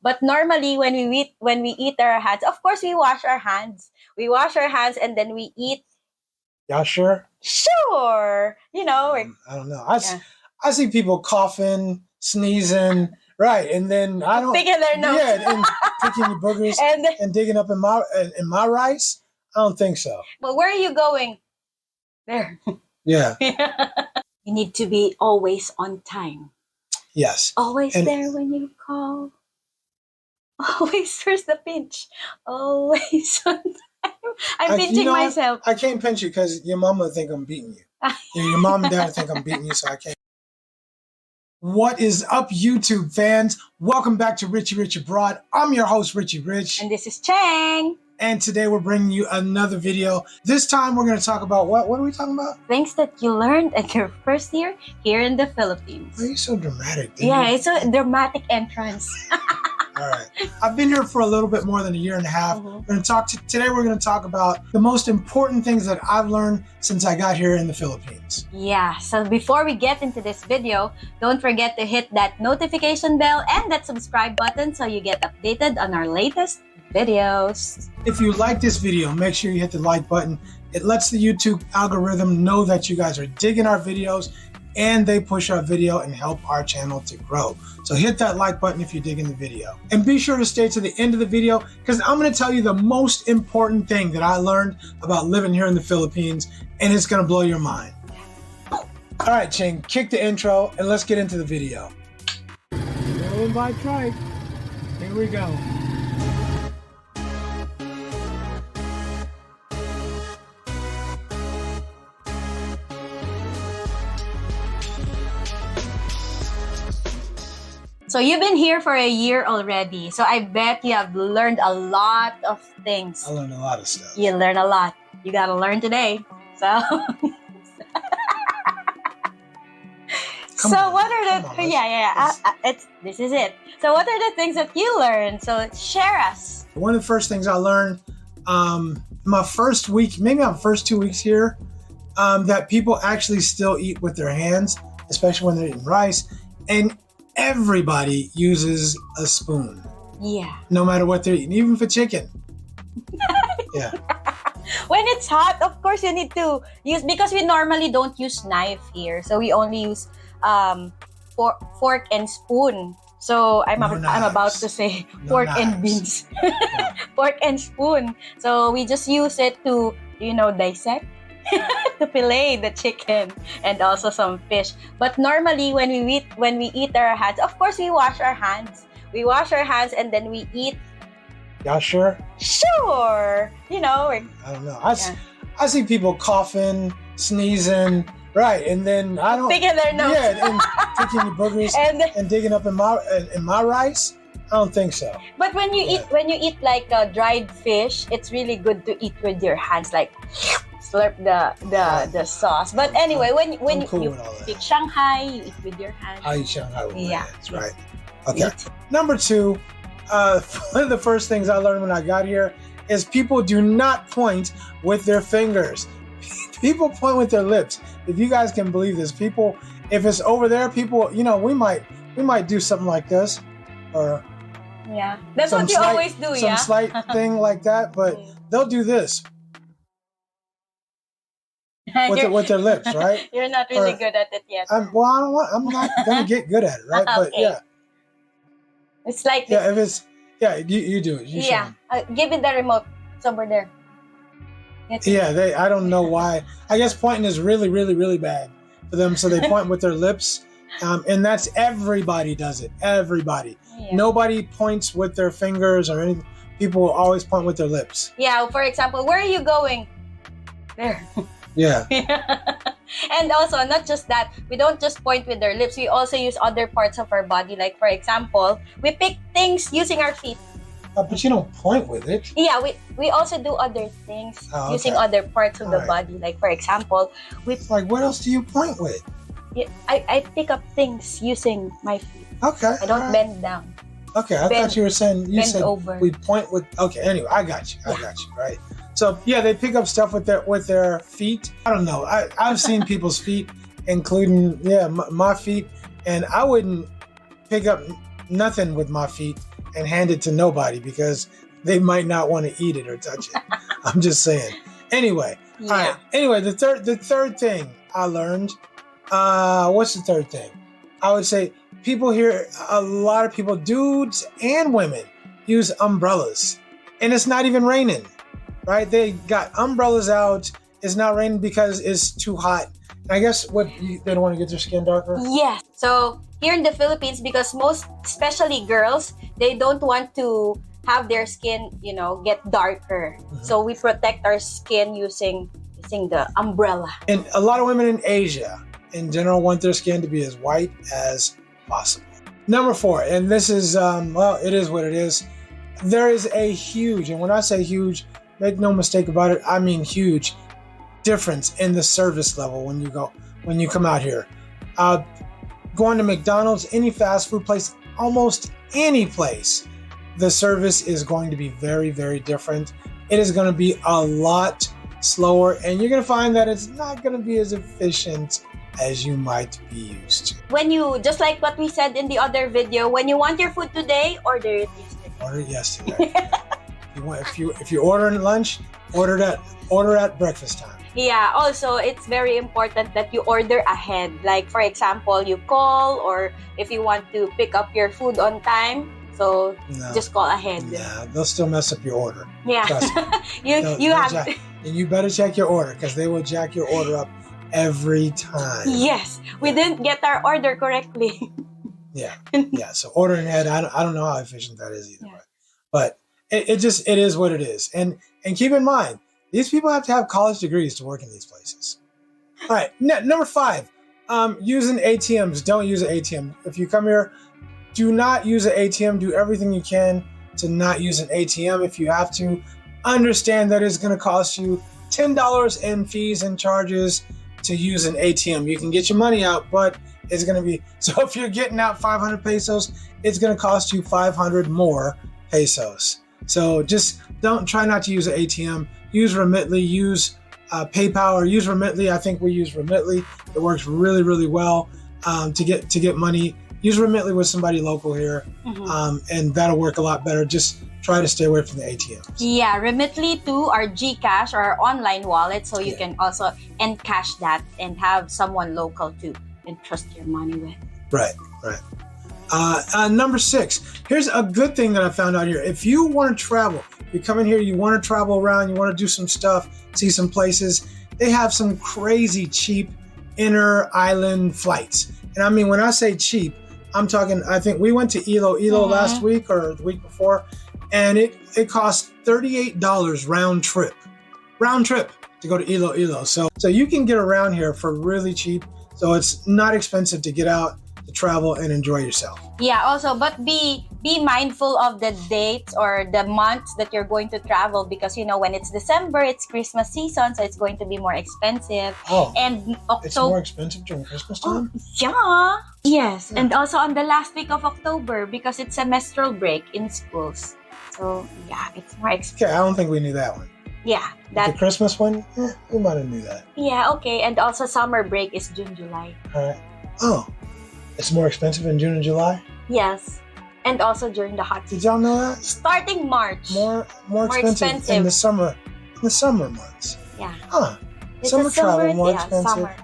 But normally when we eat our hands, of course we wash our hands. We wash our hands and then we eat. Y'all sure? Sure. You know, I don't know. I see people coughing, sneezing, right, and then I don't picking their nose. Yeah, and picking your boogers and digging up in my rice. I don't think so. But where are you going? There. Yeah. You need to be always on time. Yes. Always there when you call. Always where's the pinch? Always on time. I'm pinching myself. I can't pinch you because your mama would think I'm beating you. Your mom and dad would think I'm beating you, so I can't. What is up, YouTube fans? Welcome back to Richie Rich Abroad. I'm your host, Richie Rich. And this is Chang. And today we're bringing you another video. This time we're going to talk about what? What are we talking about? Things that you learned at your first year here in the Philippines. Why are you so dramatic? It's a dramatic entrance. All right. I've been here for a little bit more than a year and a half. Today we're going to talk about the most important things that I've learned since I got here in the Philippines. Yeah, so before we get into this video, don't forget to hit that notification bell and that subscribe button so you get updated on our latest videos. If you like this video, make sure you hit the like button. It lets the YouTube algorithm know that you guys are digging our videos and they push our video and help our channel to grow. So hit that like button if you're digging the video. And be sure to stay to the end of the video because I'm going to tell you the most important thing that I learned about living here in the Philippines, and it's going to blow your mind. All right, Ching, kick the intro and let's get into the video. Rolling by trike. Here we go. So you've been here for a year already. So I bet you have learned a lot of things. I learned a lot of stuff. You learn a lot. You got to learn today. So what are the this is it. So what are the things that you learned? So share us. One of the first things I learned my first week, maybe my first 2 weeks here, that people actually still eat with their hands, especially when they're eating rice. And everybody uses a spoon. Yeah. No matter what they're eating, even for chicken. Yeah. When it's hot, of course you need to use, because we normally don't use knife here. So we only use fork and spoon. So I'm about to say fork and beans. Fork and spoon. So we just use it to, dissect. To fillet the chicken and also some fish. But normally when we eat our hands, of course we wash our hands. We wash our hands and then we eat. Y'all sure? Sure. I don't know. I see people coughing, sneezing, right, and then I don't picking their nose. Yeah, and picking your boogers and digging up in my rice. I don't think so. But when you eat like dried fish, it's really good to eat with your hands, like slurp the sauce. But anyway, when you eat Shanghai, you eat with your hands. I eat Shanghai with my hands, right? Okay. Eat. Number two, one of the first things I learned when I got here is people do not point with their fingers. People point with their lips. If you guys can believe this, people, if it's over there, people, we might do something like this, or that's what you always do. Some slight thing like that, but they'll do this. With their lips, right? You're not really good at it yet. I'm not gonna get good at it, right? But okay. It's like this. You do it. You give it the remote. It's over there. I don't know why. I guess pointing is really, really, really bad for them, so they point with their lips, and that's everybody does it. Everybody. Yeah. Nobody points with their fingers or anything. People always point with their lips. Yeah. For example, where are you going? There. Yeah. And also, not just that, we don't just point with our lips. We also use other parts of our body. Like, for example, we pick things using our feet. But you don't point with it. Yeah, we also do other things using other parts of the body. Like, for example, what else do you point with? I pick up things using my feet. Okay. I don't bend down. Okay, I thought you were saying over. We point with. Okay, anyway, I got you, right? So they pick up stuff with their feet. I don't know. I've seen people's feet, including my feet, and I wouldn't pick up nothing with my feet and hand it to nobody because they might not want to eat it or touch it. I'm just saying. Anyway, Yeah. all right. Anyway, the third thing I learned. What's the third thing? I would say people here, a lot of people, dudes and women, use umbrellas, and it's not even raining, right? They got umbrellas out. It's not raining because it's too hot. And I guess they don't want to get their skin darker. Yes. So here in the Philippines, because most, especially girls, they don't want to have their skin, get darker. Mm-hmm. So we protect our skin using the umbrella. And a lot of women in Asia, in general, want their skin to be as white as possible. Number 4, and this is, it is what it is. There is a huge, and when I say huge, make no mistake about it, I mean huge difference in the service level when you come out here. Going to McDonald's, any fast food place, almost any place, the service is going to be very, very different. It is going to be a lot slower, and you're going to find that it's not going to be as efficient as you might be used to. When you, just like what we said in the other video, when you want your food today, order it yesterday. Order it yesterday. If you order at lunch, order at breakfast time. Yeah, also it's very important that you order ahead. Like for example, you call, or if you want to pick up your food on time, so just call ahead. Yeah, they'll still mess up your order. Yeah. Trust me. And you better check your order because they will jack your order up every time. Yes, we didn't get our order correctly. Yeah. So ordering ahead, I don't know how efficient that is either. Yeah. But it is what it is. And keep in mind, these people have to have college degrees to work in these places. All right, number 5, using ATMs. Don't use an ATM. If you come here, do not use an ATM. Do everything you can to not use an ATM. If you have to, understand that it's going to cost you $10 in fees and charges to use an ATM. You can get your money out, but it's going to be, so if you're getting out 500 pesos, it's going to cost you 500 more pesos. So just try not to use an ATM. Use Remitly, use PayPal, or use Remitly. I think we use Remitly. It works really, really well to get money. Use Remitly with somebody local here, and that'll work a lot better. Just try to stay away from the ATMs. Yeah, Remitly to our GCash or our online wallet, so you can also encash that and have someone local to entrust your money with. Right. Number 6, here's a good thing that I found out here. If you want to travel, you come in here, you want to travel around, you want to do some stuff, see some places, they have some crazy cheap inner island flights. And I mean, when I say cheap, I'm talking, I think we went to Ilo last week or the week before, and it cost $38 round trip to go to Ilo. So you can get around here for really cheap. So it's not expensive to get out, to travel, and enjoy yourself. Yeah, also, but be mindful of the dates or the months that you're going to travel, because when it's December, it's Christmas season, so it's going to be more expensive. Oh, and it's more expensive during Christmas time? Yeah. Yes, and also on the last week of October, because it's semestral break in schools. So yeah, it's more expensive. Okay, I don't think we knew that one. Yeah, The Christmas one? We might have knew that. Yeah, okay, and also summer break is June, July. All right. Oh, it's more expensive in June and July? Yes, and also during the hot season. Did y'all know that? Starting March. More expensive in the summer months. Yeah. Huh. It's Summer travel more yeah, expensive. Summer.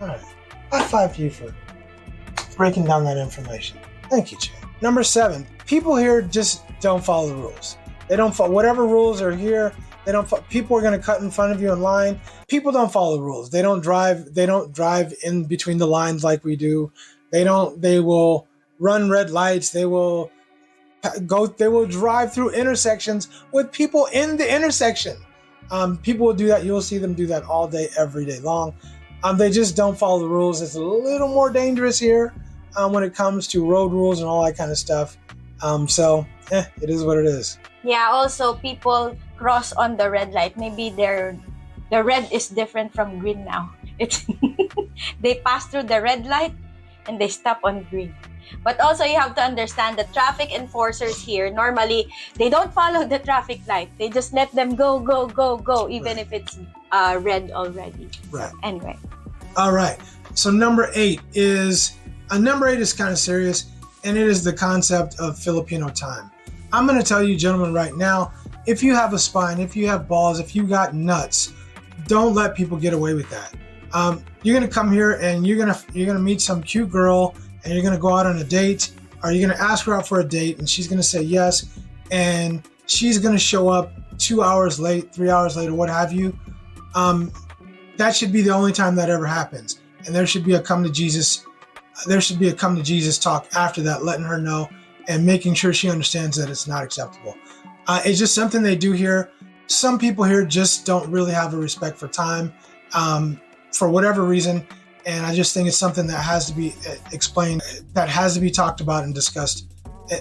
All right. High five to you for breaking down that information. Thank you, Chad. Number 7, people here just don't follow the rules. They don't follow whatever rules are here. They don't. People are going to cut in front of you in line. People don't follow the rules. They don't drive. They don't drive in between the lines like we do. They don't. They will run red lights. They will go. They will drive through intersections with people in the intersection. People will do that. You'll see them do that all day, every day long. They just don't follow the rules. It's a little more dangerous here when it comes to road rules and all that kind of stuff. It is what it is. Yeah, also people cross on the red light. Maybe the red is different from green now. It's they pass through the red light and they stop on green. But also you have to understand the traffic enforcers here, normally they don't follow the traffic light. They just let them go, even if it's red already. Right. So, anyway. All right. So number 8 is kind of serious, and it is the concept of Filipino time. I'm going to tell you, gentlemen, right now, if you have a spine, if you have balls, if you got nuts, don't let people get away with that. You're going to come here and you're going to meet some cute girl and you're going to go out on a date, or you're going to ask her out for a date and she's going to say yes, and she's going to show up 2 hours late, 3 hours late, or what have you. That should be the only time that ever happens. And there should be a come to Jesus talk after that, letting her know and making sure she understands that it's not acceptable. It's just something they do here. Some people here just don't really have a respect for time for whatever reason. And I just think it's something that has to be explained, that has to be talked about and discussed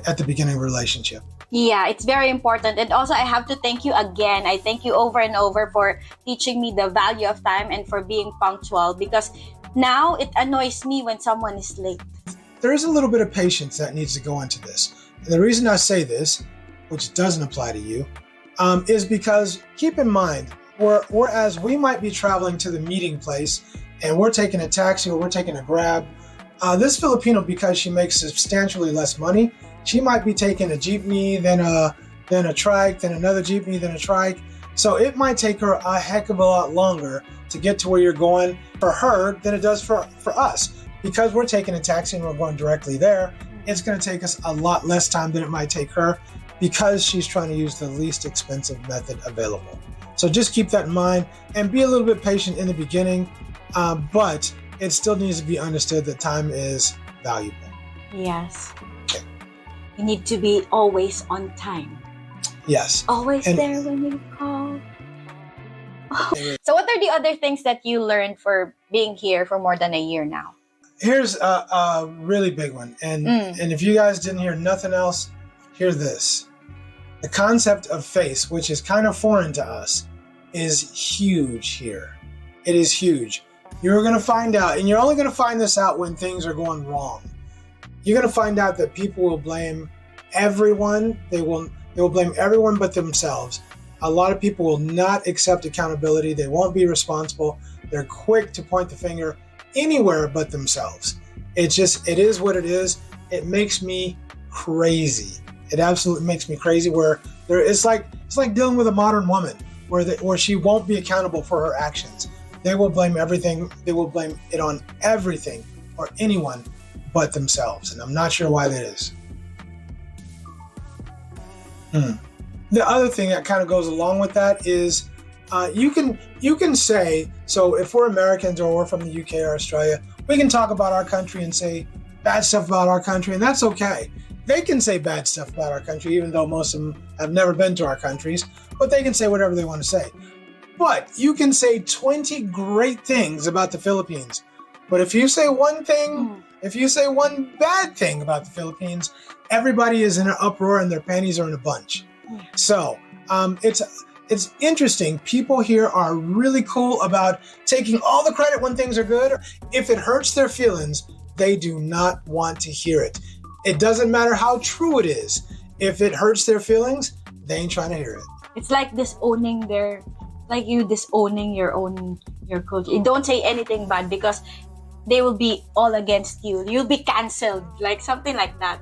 at the beginning of a relationship. Yeah, it's very important. And also, I have to thank you again. I thank you over and over for teaching me the value of time and for being punctual, because now it annoys me when someone is late. There is a little bit of patience that needs to go into this. And the reason I say this, which doesn't apply to you, is because keep in mind, whereas we might be traveling to the meeting place and we're taking a taxi or we're taking a Grab, this Filipino, because she makes substantially less money, she might be taking a jeepney, then a trike, then another jeepney, then a trike. So it might take her a heck of a lot longer to get to where you're going for her than it does for us. Because we're taking a taxi and we're going directly there, it's going to take us a lot less time than it might take her, because she's trying to use the least expensive method available. So just keep that in mind and be a little bit patient in the beginning, but it still needs to be understood that time is valuable. Yes. Okay. You need to be always on time. Yes. Always there when you call. So what are the other things that you learned for being here for more than a year now? Here's a really big one. And if you guys didn't hear nothing else, hear this. The concept of face, which is kind of foreign to us, is huge here. It is huge. You're going to find out, and you're only going to find this out when things are going wrong. You're going to find out that people will blame everyone. They will blame everyone but themselves. A lot of people will not accept accountability. They won't be responsible. They're quick to point the finger anywhere but themselves. It is what it is. It makes me crazy. It absolutely makes me crazy. It's like dealing with a modern woman where she won't be accountable for her actions. They will blame everything. They will blame it on everything or anyone but themselves. And I'm not sure why that is. The other thing that kind of goes along with that is you can say, so if we're Americans or we're from the UK or Australia, we can talk about our country and say bad stuff about our country, and that's okay. They can say bad stuff about our country, even though most of them have never been to our countries, but they can say whatever they want to say. But you can say 20 great things about the Philippines. But if you say one thing, if you say one bad thing about the Philippines, everybody is in an uproar and their panties are in a bunch. So it's interesting. People here are really cool about taking all the credit when things are good. If it hurts their feelings, they do not want to hear it. It doesn't matter how true it is. If it hurts their feelings, they ain't trying to hear it. It's like disowning your culture. You don't say anything bad because they will be all against you. You'll be canceled, like something like that.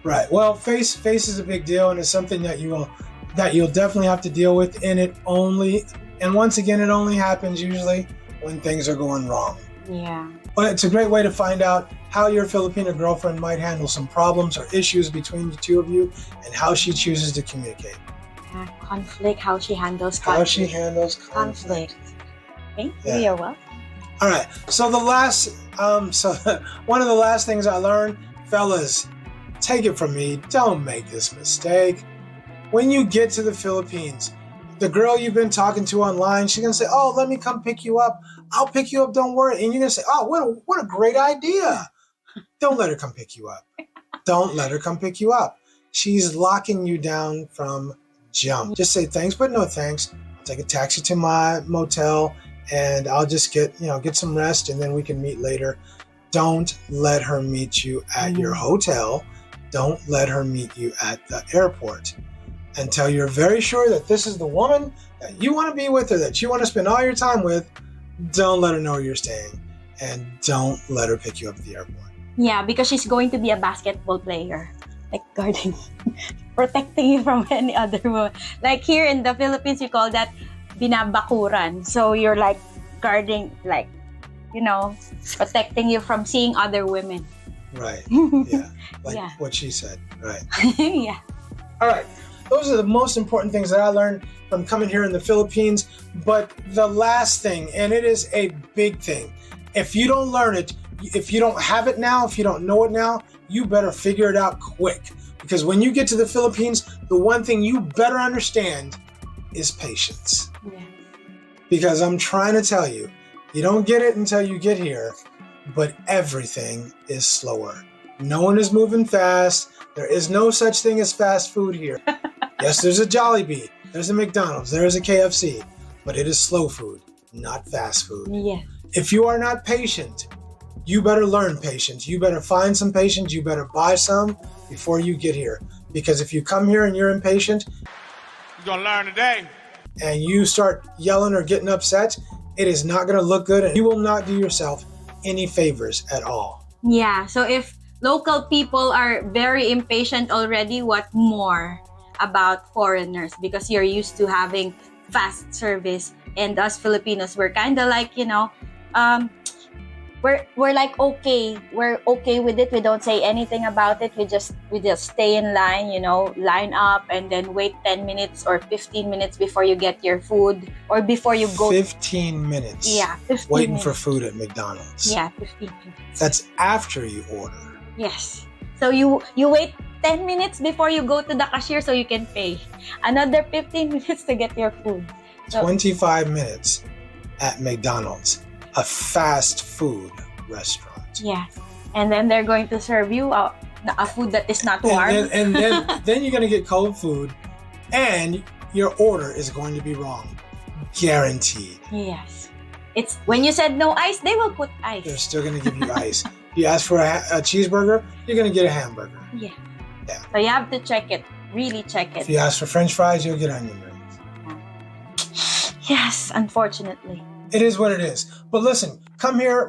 Right. Well, face is a big deal, and it's something that you'll definitely have to deal with. And once again, it only happens usually when things are going wrong. Yeah. But it's a great way to find out how your Filipino girlfriend might handle some problems or issues between the two of you, and how she chooses to communicate. Conflict, how she handles conflict. How she handles conflict. Okay, you're welcome. All right. So one of the last things I learned, fellas, take it from me, don't make this mistake. When you get to the Philippines, the girl you've been talking to online, she's going to say, oh, let me come pick you up. I'll pick you up, don't worry. And you're going to say, oh, what a great idea. Don't let her come pick you up. Don't let her come pick you up. She's locking you down from jump. Just say thanks, but no thanks. I'll take a taxi to my motel and I'll just get some rest and then we can meet later. Don't let her meet you at your hotel. Don't let her meet you at the airport. Until you're very sure that this is the woman that you want to be with or that you want to spend all your time with, don't let her know where you're staying. And don't let her pick you up at the airport. Yeah, because she's going to be a basketball player. Like guarding protecting you from any other woman. Like here in the Philippines, we call that binabakuran. So you're like guarding, like, you know, protecting you from seeing other women. Right. Yeah. Like Yeah. what she said. Right. Yeah. All right. Those are the most important things that I learned from coming here in the Philippines. But the last thing, and it is a big thing, if you don't learn it, if you don't have it now, if you don't know it now, you better figure it out quick. Because when you get to the Philippines, the one thing you better understand is patience. Yeah. Because I'm trying to tell you, you don't get it until you get here, but everything is slower. No one is moving fast. There is no such thing as fast food here. Yes, there's a Jollibee, there's a McDonald's, there's a KFC, but it is slow food, not fast food. Yeah. If you are not patient, you better learn patience. You better find some patience. You better buy some before you get here. Because if you come here and you're impatient, You're gonna learn today. and you start yelling or getting upset, it is not going to look good, and you will not do yourself any favors at all. Yeah. So if local people are very impatient already, what more about foreigners? Because you're used to having fast service, and us Filipinos, we're kind of like, you know, we're like, okay, we're okay with it. We don't say anything about it. We just stay in line, you know, line up and then wait 10 minutes or 15 minutes before you get your food or before you go. 15 minutes. Yeah, 15 waiting minutes. for food at McDonald's. Yeah, 15 minutes. That's after you order. Yes. So you wait 10 minutes before you go to the cashier so you can pay. Another 15 minutes to get your food. So, 25 minutes at McDonald's, a fast food restaurant. yeah. And then they're going to serve you a food that is not warm. And then you're going to get cold food, and your order is going to be wrong. Guaranteed. Yes. It's when you said no ice, they will put ice. They're still going to give you ice. You ask for a cheeseburger, you're going to get a hamburger. Yeah. Yeah. So you have to check it. Really check it. If you ask for French fries, you'll get onion rings. Yes, unfortunately. It is what it is. But listen, come here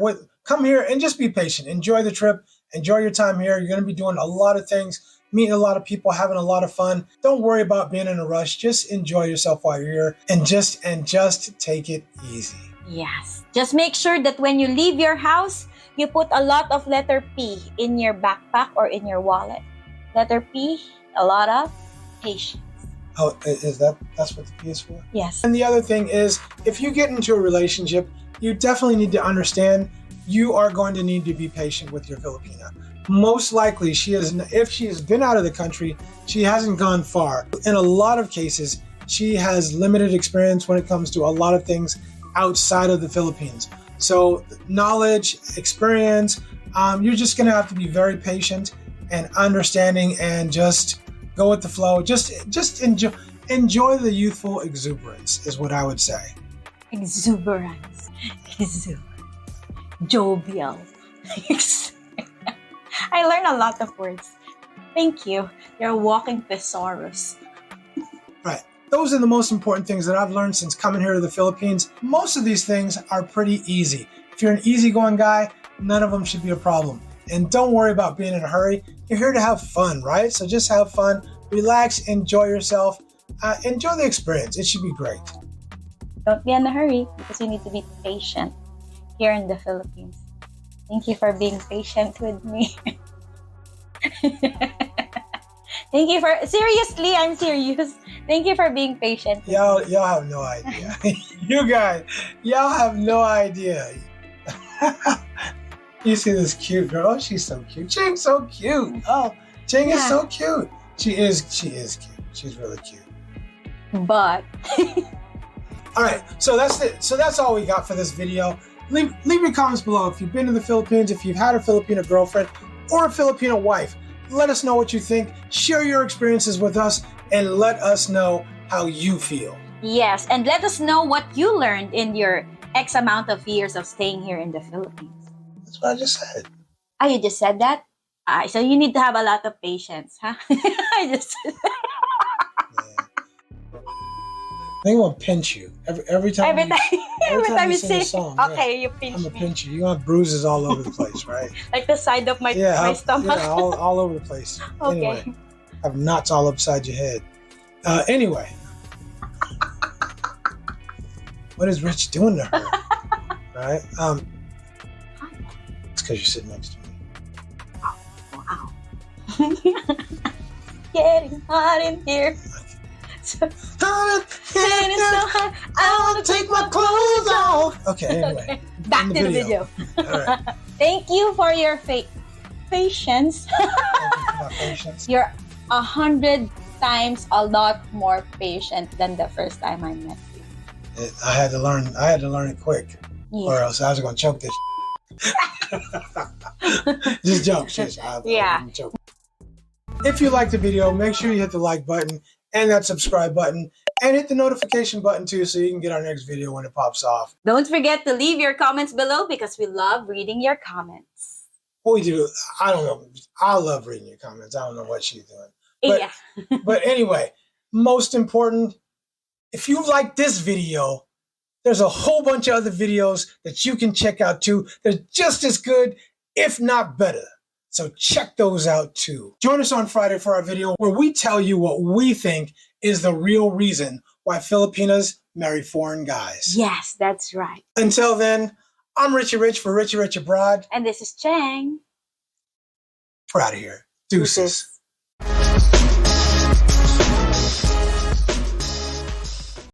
and just be patient. Enjoy the trip. Enjoy your time here. You're going to be doing a lot of things, meeting a lot of people, having a lot of fun. Don't worry about being in a rush. Just enjoy yourself while you're here, and just take it easy. Yes. Just make sure that when you leave your house, you put a lot of letter P in your backpack or in your wallet. Letter P, a lot of patience. Oh, that's what the P is for? Yes. And the other thing is, if you get into a relationship, you definitely need to understand you are going to need to be patient with your Filipina. Most likely, if she has been out of the country, she hasn't gone far. In a lot of cases, she has limited experience when it comes to a lot of things outside of the Philippines. So knowledge, experience, you're just going to have to be very patient and understanding and just go with the flow. Just enjoy the youthful exuberance is what I would say. Exuberance. Jovial. I learned a lot of words. Thank you. You're a walking thesaurus. Right. Those are the most important things that I've learned since coming here to the Philippines. Most of these things are pretty easy. If you're an easygoing guy, none of them should be a problem. And don't worry about being in a hurry. You're here to have fun, right? So just have fun, relax, enjoy yourself, enjoy the experience. It should be great. Don't be in a hurry because you need to be patient here in the Philippines. Thank you for being patient with me. Thank you for, seriously, I'm serious. Thank you for being patient. Y'all have no idea. You guys, y'all have no idea. You see this cute girl? Oh, she's so cute. Ching's so cute. Oh, Ching is so cute. She is cute. She's really cute. But all right, so that's it. So that's all we got for this video. Leave your comments below if you've been to the Philippines, if you've had a Filipino girlfriend or a Filipino wife. Let us know what you think. Share your experiences with us and let us know how you feel. yes, and let us know what you learned in your X amount of years of staying here in the Philippines. That's what I just said. Ah, you just said that? So you need to have a lot of patience, huh? I just I think I'm gonna pinch you every time. every time you sing say a song. okay, you pinch I'm gonna me. pinch you. You gonna have bruises all over the place, right? Like the side of my stomach. Yeah, all over the place. Okay. Anyway, have knots all upside your head. Anyway, what is Rich doing to her? Right? It's because you're sitting next to me. Wow. Getting hot in here. So, I want to take my clothes off. Okay, anyway. Back to the video. All right. Thank you for your patience. Thank you for my patience. You're 100 times a lot more patient than the first time I met you. I had to learn it quick, or else I was going to choke this. Just joke, shish. Yeah. Joke. If you liked the video, make sure you hit the like button and that subscribe button, and hit the notification button too, so you can get our next video when it pops off. Don't forget to leave your comments below because we love reading your comments. What we do, I don't know. I love reading your comments. I don't know what she's doing. But, Yeah. but anyway, most important, if you like this video, there's a whole bunch of other videos that you can check out too. They're just as good, if not better. So check those out too. Join us on Friday for our video where we tell you what we think is the real reason why Filipinas marry foreign guys. Yes, that's right. Until then, I'm Richie Rich for Richie Rich Abroad. And this is Chang. We're out of here. Deuces.